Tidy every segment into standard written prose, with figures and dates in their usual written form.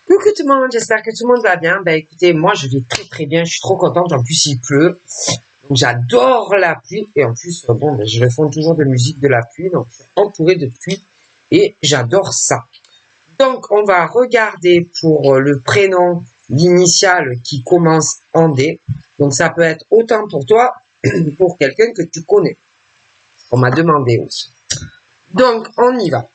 Coucou tout le monde, j'espère que tout le monde va bien. Ben écoutez, moi je vais très très bien, je suis trop contente. En plus il pleut, donc j'adore la pluie. Et en plus, bon, ben, je réponds toujours de musique de la pluie, donc je suis entourée de pluie et j'adore ça. Donc on va regarder pour le prénom, l'initiale qui commence en D. Donc ça peut être autant pour toi, pour quelqu'un que tu connais. On m'a demandé aussi. Donc on y va.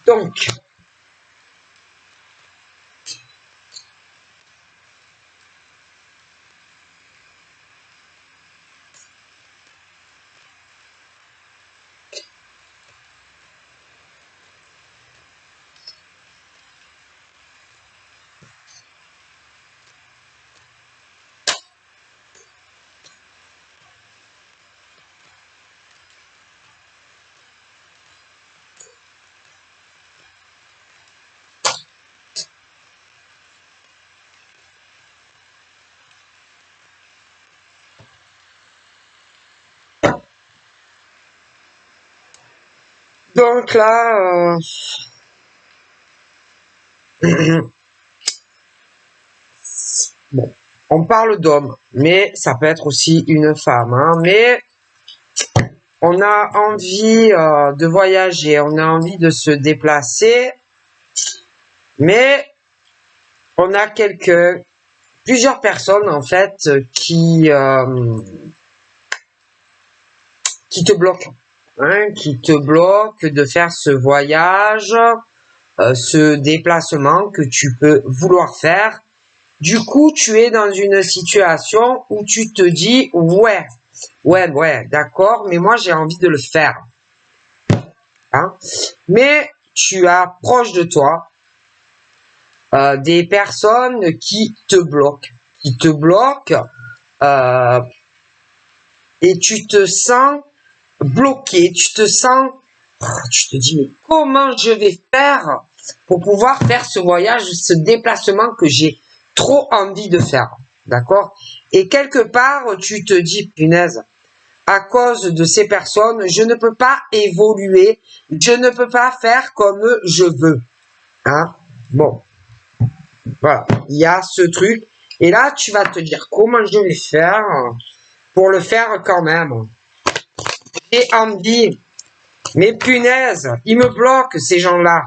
Donc, donc là, bon, on parle d'homme, mais ça peut être aussi une femme. Hein, mais on a envie de voyager, on a envie de se déplacer, mais on a plusieurs personnes en fait qui te bloquent, hein, qui te bloquent de faire ce voyage, ce déplacement que tu peux vouloir faire. Du coup, tu es dans une situation où tu te dis, ouais, d'accord, mais moi j'ai envie de le faire. Hein? Mais tu as proche de toi des personnes qui te bloquent, euh, et tu te sens bloqué, tu te dis, mais comment je vais faire pour pouvoir faire ce voyage, ce déplacement que j'ai trop envie de faire, d'accord? Et quelque part, tu te dis, punaise, à cause de ces personnes, je ne peux pas évoluer, je ne peux pas faire comme je veux, hein? Bon, voilà, il y a ce truc, et là, tu vas te dire, comment je vais faire pour le faire quand même? J'ai envie, mais punaise, ils me bloquent, ces gens-là.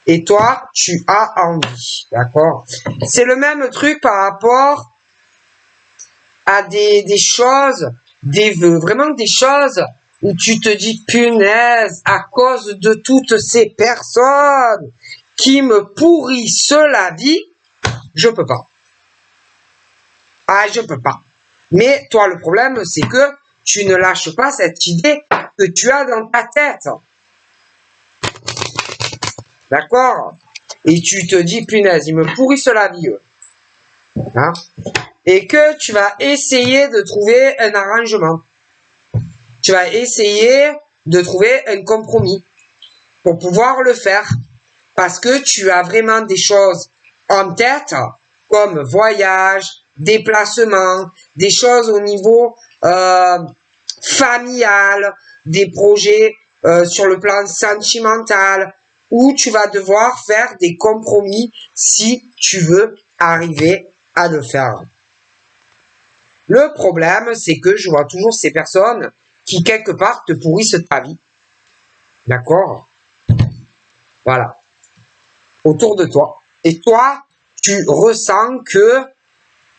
Et toi, tu as envie, d'accord? C'est le même truc par rapport à des choses, des vœux, vraiment des choses où tu te dis, punaise, à cause de toutes ces personnes qui me pourrissent la vie, je peux pas. Ah, je peux pas. Mais toi, le problème, c'est que tu ne lâches pas cette idée que tu as dans ta tête. D'accord? Et tu te dis, punaise, ils me pourrissent la vie, eux. Hein? Et que tu vas essayer de trouver un arrangement. Tu vas essayer de trouver un compromis pour pouvoir le faire. Parce que tu as vraiment des choses en tête, comme voyage, déplacement, des choses au niveau familial, des projets sur le plan sentimental, où tu vas devoir faire des compromis si tu veux arriver à le faire. Le problème, c'est que je vois toujours ces personnes qui, quelque part, te pourrissent ta vie. D'accord? Voilà. Autour de toi. Et toi, tu ressens que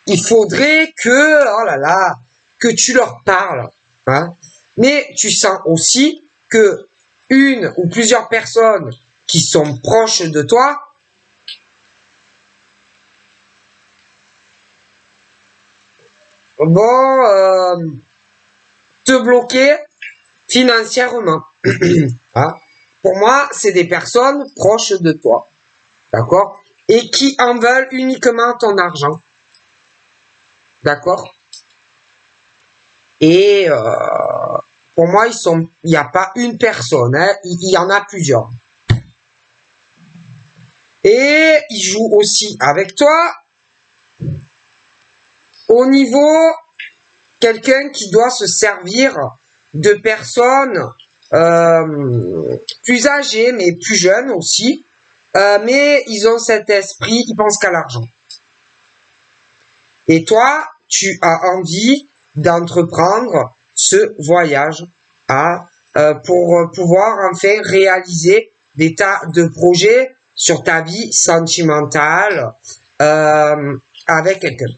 il faudrait que, oh là là, que tu leur parles. Hein? Mais tu sens aussi que une ou plusieurs personnes qui sont proches de toi vont te bloquer financièrement. Hein? Pour moi, c'est des personnes proches de toi. d'accord? Et qui en veulent uniquement ton argent, d'accord? Et pour moi, il n'y a pas une personne, hein, il y en a plusieurs. Et ils jouent aussi avec toi au niveau quelqu'un qui doit se servir de personnes plus âgées, mais plus jeunes aussi. Mais ils ont cet esprit, ils pensent qu'à l'argent. Et toi, tu as envie d'entreprendre ce voyage pour pouvoir enfin réaliser des tas de projets sur ta vie sentimentale avec quelqu'un.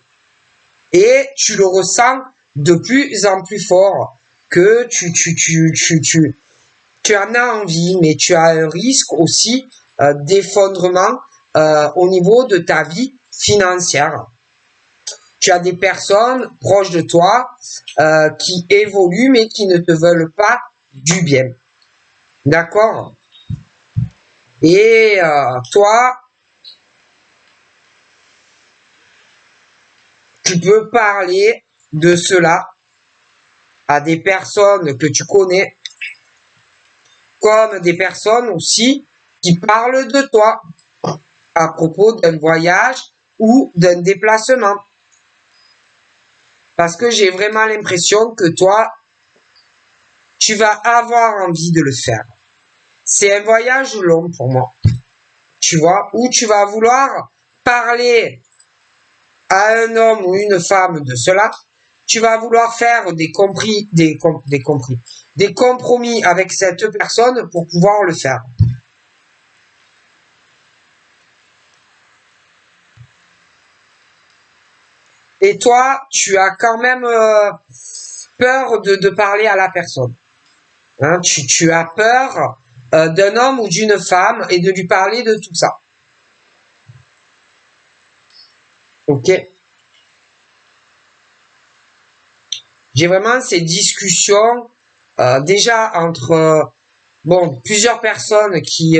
Et tu le ressens de plus en plus fort que tu en as envie, mais tu as un risque aussi d'effondrement au niveau de ta vie financière. Tu as des personnes proches de toi qui évoluent mais qui ne te veulent pas du bien. D'accord? Et toi, tu peux parler de cela à des personnes que tu connais, comme des personnes aussi qui parlent de toi à propos d'un voyage ou d'un déplacement. Parce que j'ai vraiment l'impression que toi, tu vas avoir envie de le faire. C'est un voyage long pour moi, tu vois, où tu vas vouloir parler à un homme ou une femme de cela. Tu vas vouloir faire des compromis avec cette personne pour pouvoir le faire. Et toi, tu as quand même peur de parler à la personne. Hein, tu as peur d'un homme ou d'une femme et de lui parler de tout ça. Ok? J'ai vraiment ces discussions déjà entre plusieurs personnes qui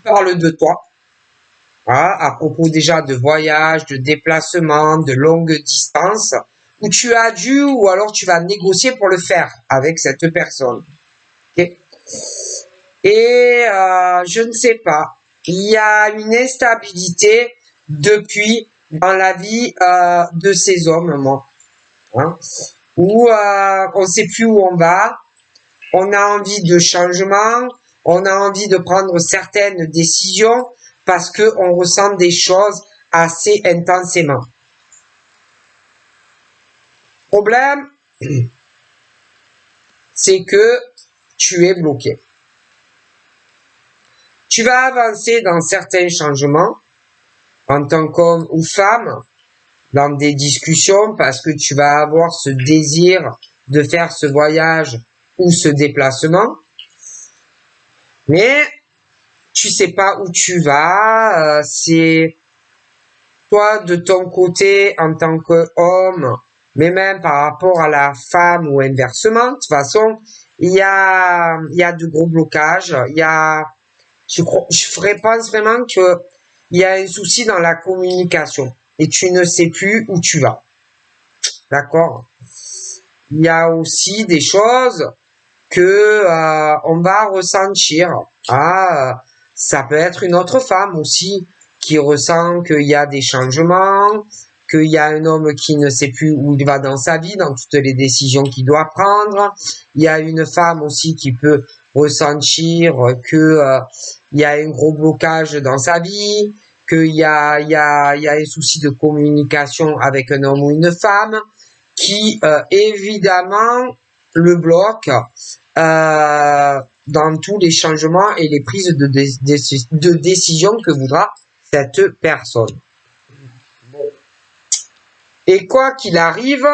parlent de toi. Voilà, à propos déjà de voyages, de déplacements, de longues distances, où tu as dû ou alors tu vas négocier pour le faire avec cette personne. Okay? Et je ne sais pas, il y a une instabilité depuis dans la vie de ces hommes, moi, hein, où on ne sait plus où on va, on a envie de changement, on a envie de prendre certaines décisions parce que on ressent des choses assez intensément. Problème, c'est que tu es bloqué. Tu vas avancer dans certains changements en tant qu'homme ou femme dans des discussions parce que tu vas avoir ce désir de faire ce voyage ou ce déplacement. Mais tu sais pas où tu vas, c'est toi de ton côté en tant qu'homme, mais même par rapport à la femme ou inversement. De toute façon, il y a de gros blocages. Je pense vraiment que il y a un souci dans la communication et tu ne sais plus où tu vas. D'accord? Il y a aussi des choses que on va ressentir. Ça peut être une autre femme aussi qui ressent qu'il y a des changements, qu'il y a un homme qui ne sait plus où il va dans sa vie, dans toutes les décisions qu'il doit prendre. Il y a une femme aussi qui peut ressentir que il y a un gros blocage dans sa vie, qu'il y a un souci de communication avec un homme ou une femme qui évidemment le bloque dans tous les changements et les prises de décision que voudra cette personne. Et quoi qu'il arrive,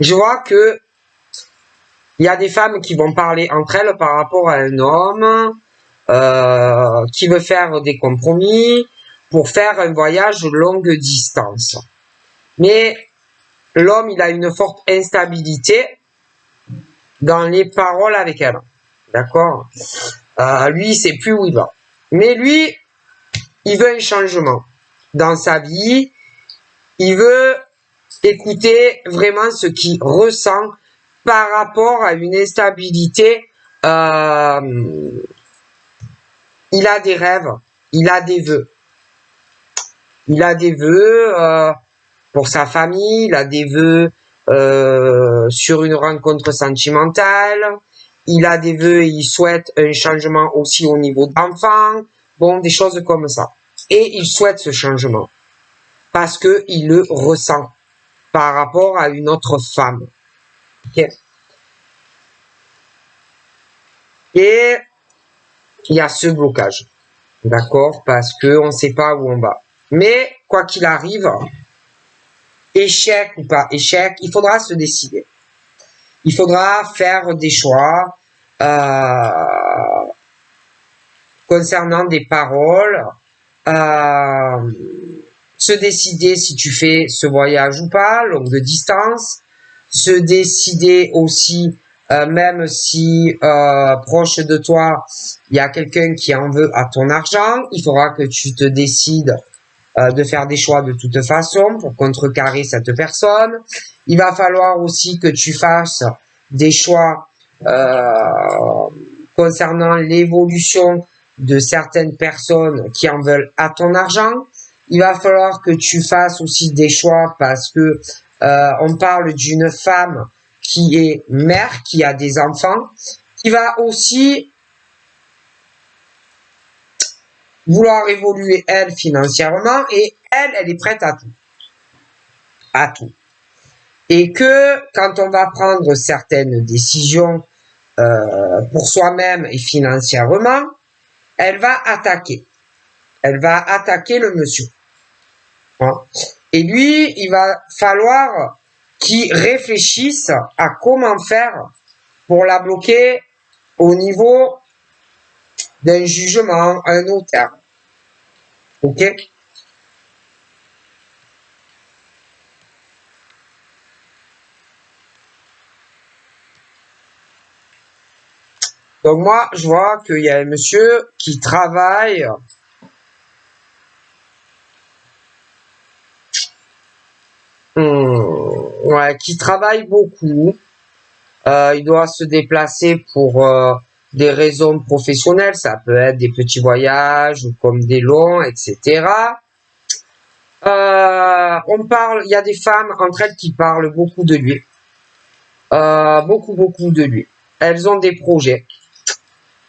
je vois que il y a des femmes qui vont parler entre elles par rapport à un homme qui veut faire des compromis pour faire un voyage longue distance. Mais l'homme, il a une forte instabilité dans les paroles avec elle. D'accord? Lui, il sait plus où il va. Mais lui, il veut un changement dans sa vie. Il veut écouter vraiment ce qu'il ressent par rapport à une instabilité. Il a des rêves, il a des vœux. Il a des vœux pour sa famille, il a des vœux sur une rencontre sentimentale, il a des vœux et il souhaite un changement aussi au niveau d'enfant, bon, des choses comme ça. Et il souhaite ce changement parce que il le ressent par rapport à une autre femme. Okay. Et il y a ce blocage, d'accord, parce que on ne sait pas où on va. Mais quoi qu'il arrive, échec ou pas échec, il faudra se décider. Il faudra faire des choix concernant des paroles, se décider si tu fais ce voyage ou pas, longue distance, se décider aussi, même si proche de toi, il y a quelqu'un qui en veut à ton argent, il faudra que tu te décides de faire des choix de toute façon pour contrecarrer cette personne. Il va falloir aussi que tu fasses des choix concernant l'évolution de certaines personnes qui en veulent à ton argent. Il va falloir que tu fasses aussi des choix parce que on parle d'une femme qui est mère, qui a des enfants, qui va aussi vouloir évoluer elle financièrement et elle est prête à tout. À tout. Et que quand on va prendre certaines décisions pour soi-même et financièrement, elle va attaquer. Elle va attaquer le monsieur. Hein. Et lui, il va falloir qu'il réfléchisse à comment faire pour la bloquer au niveau d'un jugement, un notaire. Ok? Donc moi, je vois qu'il y a un monsieur qui travaille ouais, qui travaille beaucoup. Il doit se déplacer pour des raisons professionnelles. Ça peut être des petits voyages ou comme des longs, etc. On parle, il y a des femmes entre elles qui parlent beaucoup de lui. Beaucoup de lui. Elles ont des projets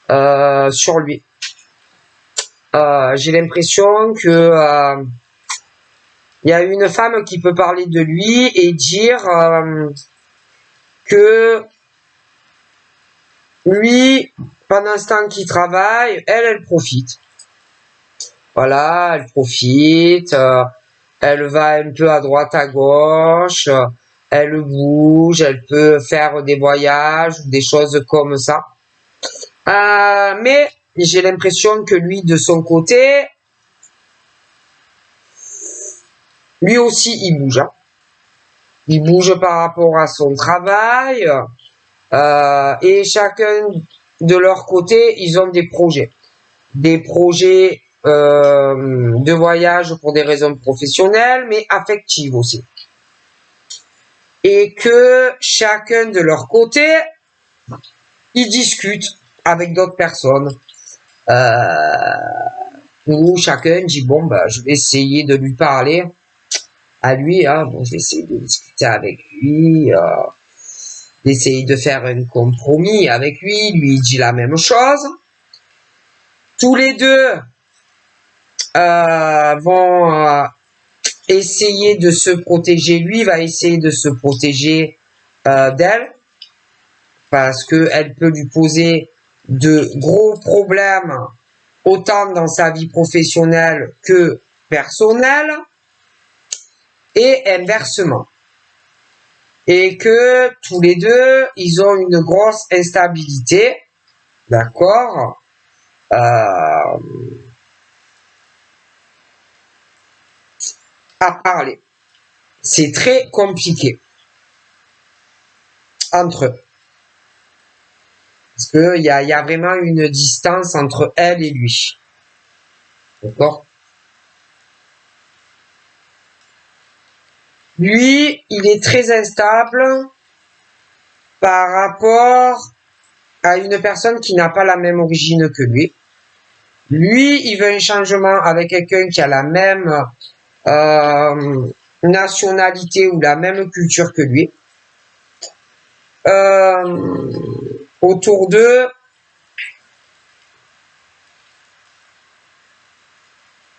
sur lui. J'ai l'impression que il y a une femme qui peut parler de lui et dire que lui, pendant ce temps qu'il travaille, elle profite. Voilà, elle profite, elle va un peu à droite, à gauche, elle bouge, elle peut faire des voyages, des choses comme ça. Mais j'ai l'impression que lui, de son côté, lui aussi, il bouge. Hein. Il bouge par rapport à son travail. Et chacun de leur côté, ils ont des projets. Des projets de voyage pour des raisons professionnelles, mais affectives aussi. Et que chacun de leur côté, ils discutent avec d'autres personnes. Où chacun dit, bon, bah, je vais essayer de lui parler à lui, hein, bon, je vais essayer de discuter avec lui, d'essayer de faire un compromis avec lui, lui dit la même chose. Tous les deux vont essayer de se protéger. Lui va essayer de se protéger d'elle parce que elle peut lui poser de gros problèmes autant dans sa vie professionnelle que personnelle et inversement. Et que tous les deux, ils ont une grosse instabilité, d'accord, à parler. C'est très compliqué entre eux. Parce qu'il y a vraiment une distance entre elle et lui. D'accord? Lui, il est très instable par rapport à une personne qui n'a pas la même origine que lui. Lui, il veut un changement avec quelqu'un qui a la même nationalité ou la même culture que lui. Autour d'eux,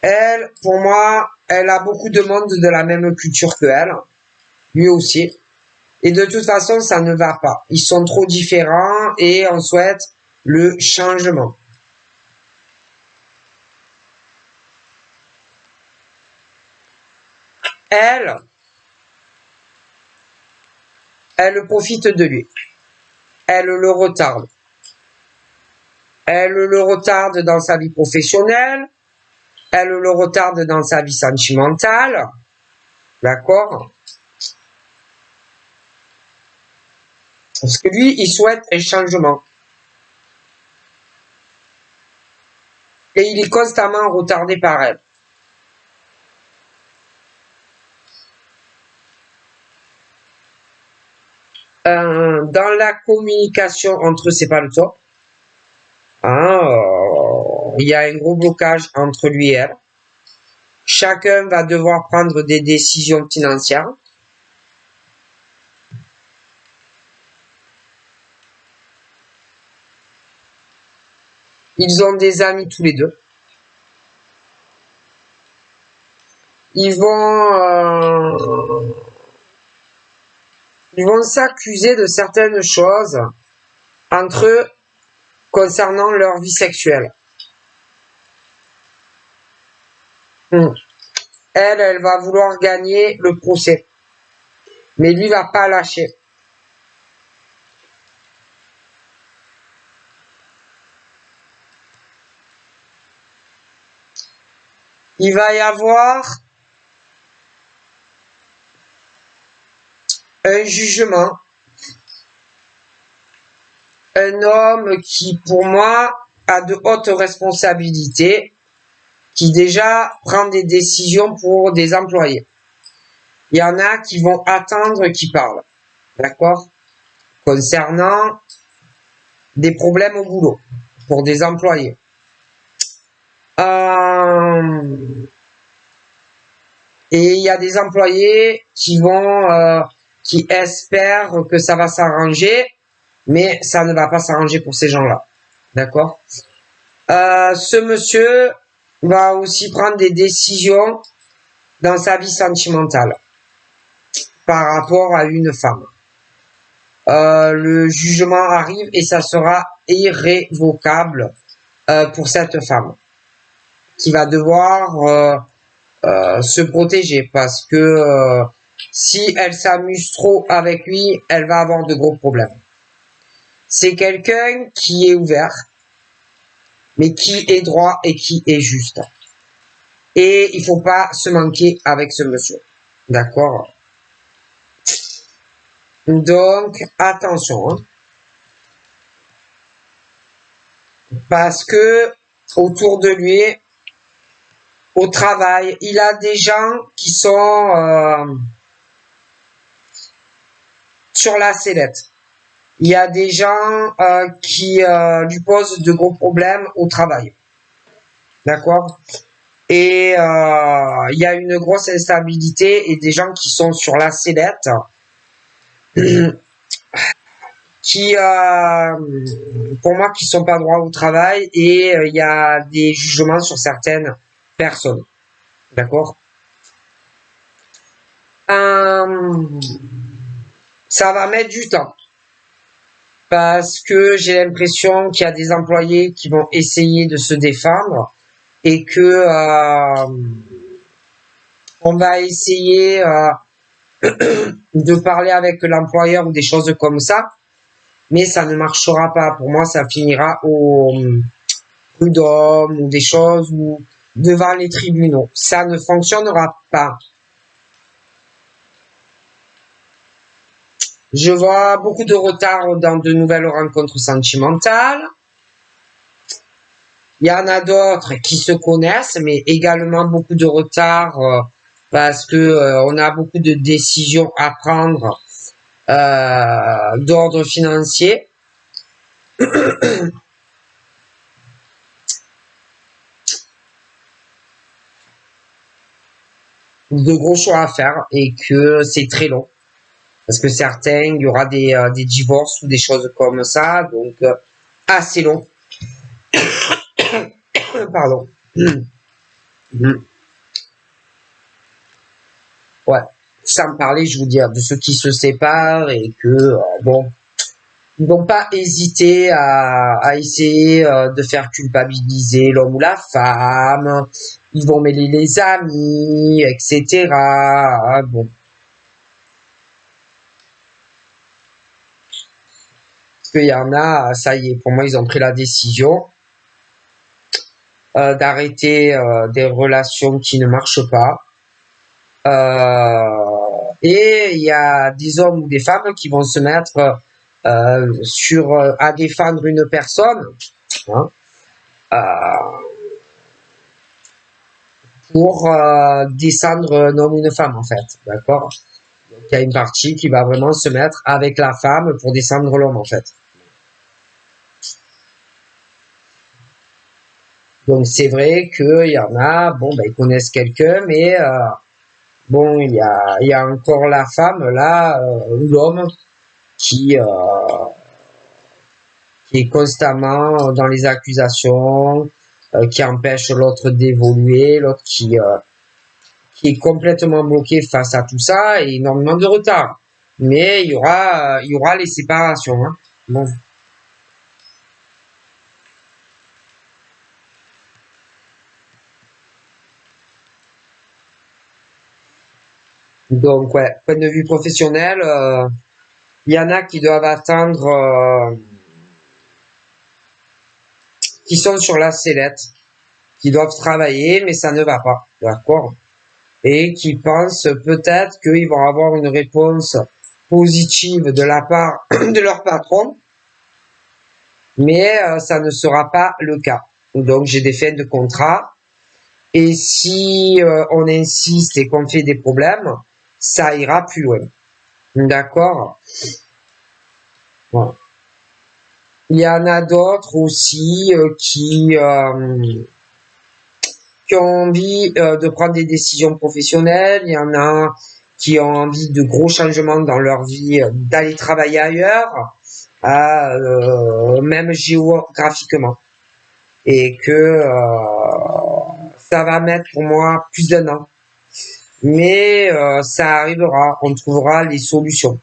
elle, pour moi, elle a beaucoup de monde de la même culture que elle, lui aussi. Et de toute façon, ça ne va pas. Ils sont trop différents et on souhaite le changement. Elle profite de lui. Elle le retarde. Elle le retarde dans sa vie professionnelle. Elle le retarde dans sa vie sentimentale. D'accord? Parce que lui, il souhaite un changement. Et il est constamment retardé par elle. Dans la communication entre eux, c'est pas le top. Il y a un gros blocage entre lui et elle. Chacun va devoir prendre des décisions financières. Ils ont des amis tous les deux. Ils vont s'accuser de certaines choses entre eux concernant leur vie sexuelle. Elle va vouloir gagner le procès. Mais lui va pas lâcher. Il va y avoir un jugement. Un homme qui, pour moi, a de hautes responsabilités, qui déjà prend des décisions pour des employés. Il y en a qui vont attendre qu'il parle. D'accord? Concernant des problèmes au boulot pour des employés. Et il y a des employés qui qui espèrent que ça va s'arranger, mais ça ne va pas s'arranger pour ces gens-là. D'accord? Ce monsieur va aussi prendre des décisions dans sa vie sentimentale par rapport à une femme. Le jugement arrive et ça sera irrévocable pour cette femme qui va devoir se protéger parce que si elle s'amuse trop avec lui, elle va avoir de gros problèmes. C'est quelqu'un qui est ouvert, mais qui est droit et qui est juste. Et il faut pas se manquer avec ce monsieur. D'accord? Donc, attention. Hein. Parce que autour de lui, au travail, il a des gens qui sont sur la sellette. Il y a des gens qui lui posent de gros problèmes au travail. D'accord? Et il y a une grosse instabilité et des gens qui sont sur la sellette qui, pour moi, qui sont pas droits au travail et il y a des jugements sur certaines personnes. D'accord? Ça va mettre du temps. Parce que j'ai l'impression qu'il y a des employés qui vont essayer de se défendre et que on va essayer de parler avec l'employeur ou des choses comme ça, mais ça ne marchera pas. Pour moi, ça finira au prud'homme ou des choses ou devant les tribunaux. Ça ne fonctionnera pas. Je vois beaucoup de retard dans de nouvelles rencontres sentimentales. Il y en a d'autres qui se connaissent, mais également beaucoup de retard parce que on a beaucoup de décisions à prendre d'ordre financier. De gros choix à faire et que c'est très long. Parce que certains, il y aura des divorces ou des choses comme ça, donc assez long. Pardon. Ouais. Sans parler, je vous dis, de ceux qui se séparent et que, bon, ils vont pas hésiter à essayer de faire culpabiliser l'homme ou la femme. Ils vont mêler les amis, etc. Bon. Parce qu'il y en a, ça y est, pour moi, ils ont pris la décision d'arrêter des relations qui ne marchent pas. Et il y a des hommes ou des femmes qui vont se mettre à défendre une personne, hein, euh, pour descendre un homme ou une femme en fait, d'accord. Donc il y a une partie qui va vraiment se mettre avec la femme pour descendre l'homme en fait. Donc c'est vrai qu'il y en a, bon ben ils connaissent quelqu'un, mais bon il y a encore la femme là ou l'homme qui qui est constamment dans les accusations, qui empêche l'autre d'évoluer, l'autre qui est complètement bloqué face à tout ça et énormément de retard. Mais il y aura les séparations. Hein. Bon. Donc, ouais, point de vue professionnel, il y en a qui doivent attendre, qui sont sur la sellette, qui doivent travailler, mais ça ne va pas, d'accord? Et qui pensent peut-être qu'ils vont avoir une réponse positive de la part de leur patron, mais ça ne sera pas le cas. Donc j'ai des fins de contrat et si on insiste et qu'on fait des problèmes, ça ira plus loin. D'accord. Voilà. Il y en a d'autres aussi qui ont envie de prendre des décisions professionnelles. Il y en a qui ont envie de gros changements dans leur vie, d'aller travailler ailleurs, même géographiquement. Et que ça va mettre pour moi plus d'un an. Mais ça arrivera, on trouvera les solutions.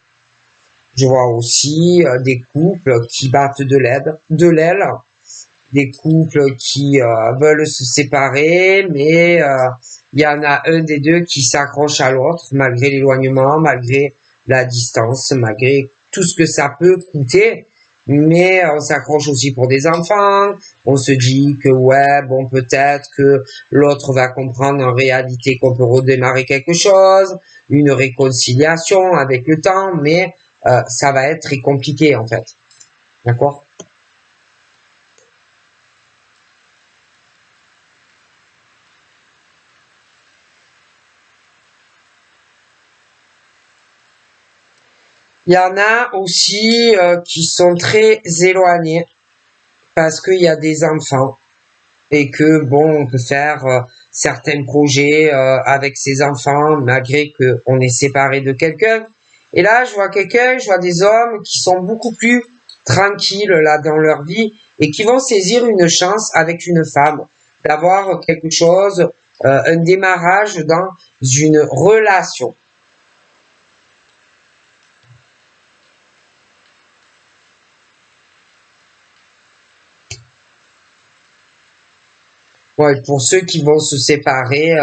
Je vois aussi des couples qui battent de l'aile, des couples qui veulent se séparer, mais il y en a un des deux qui s'accroche à l'autre malgré l'éloignement, malgré la distance, malgré tout ce que ça peut coûter. Mais on s'accroche aussi pour des enfants. On se dit que ouais, bon, peut-être que l'autre va comprendre en réalité qu'on peut redémarrer quelque chose, une réconciliation avec le temps, mais ça va être très compliqué en fait. D'accord? Il y en a aussi qui sont très éloignés parce qu'il y a des enfants et que bon, on peut faire certains projets avec ses enfants malgré qu'on est séparé de quelqu'un. Et là, je vois des hommes qui sont beaucoup plus tranquilles là dans leur vie et qui vont saisir une chance avec une femme d'avoir quelque chose, un démarrage dans une relation. Ouais, pour ceux qui vont se séparer,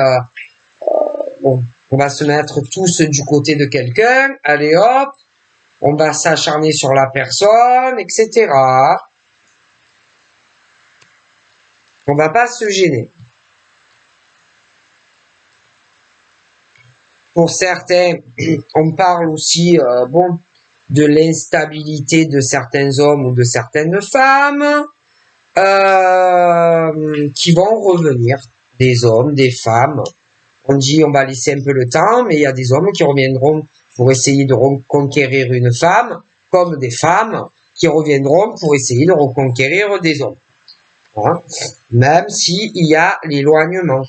bon, on va se mettre tous du côté de quelqu'un, allez hop, on va s'acharner sur la personne, etc. On va pas se gêner. Pour certains, on parle aussi, bon, de l'instabilité de certains hommes ou de certaines femmes qui vont revenir, des hommes, des femmes. On dit on va laisser un peu le temps, mais il y a des hommes qui reviendront pour essayer de reconquérir une femme, comme des femmes qui reviendront pour essayer de reconquérir des hommes. Hein, même s'il y a l'éloignement.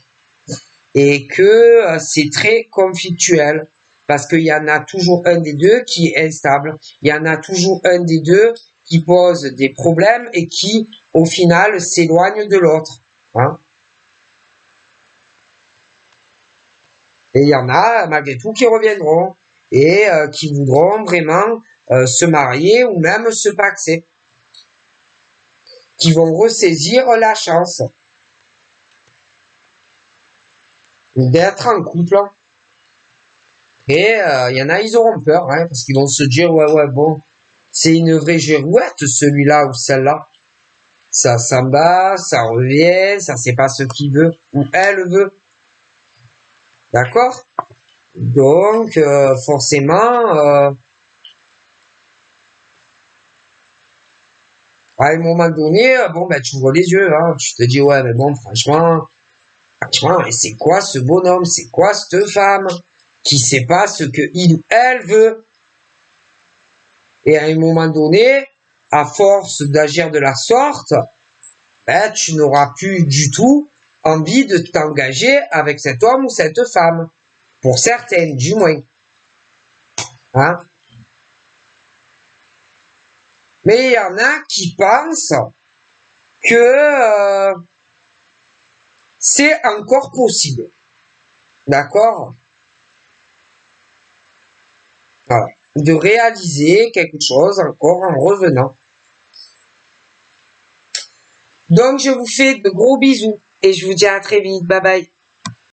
Et que c'est très conflictuel. Parce qu'il y en a toujours un des deux qui est instable. Il y en a toujours un des deux qui pose des problèmes et qui, au final, s'éloigne de l'autre. Hein. Et il y en a, malgré tout, qui reviendront et qui voudront vraiment se marier ou même se paxer. Qui vont ressaisir la chance d'être en couple. Et il y en a, ils auront peur, hein, parce qu'ils vont se dire, ouais, bon, c'est une vraie girouette, celui-là ou celle-là. Ça s'en va, ça revient, ça sait pas ce qu'il veut ou elle veut. D'accord? Donc, forcément, à un moment donné, bon, ben, tu ouvres les yeux, hein, tu te dis, ouais, mais bon, franchement, c'est quoi ce bonhomme? C'est quoi cette femme qui sait pas ce que il ou elle veut? Et à un moment donné, à force d'agir de la sorte, ben, tu n'auras plus du tout envie de t'engager avec cet homme ou cette femme. Pour certaines, du moins. Hein? Mais il y en a qui pensent que c'est encore possible. D'accord? Voilà. De réaliser quelque chose encore en revenant. Donc, je vous fais de gros bisous et je vous dis à très vite. Bye bye.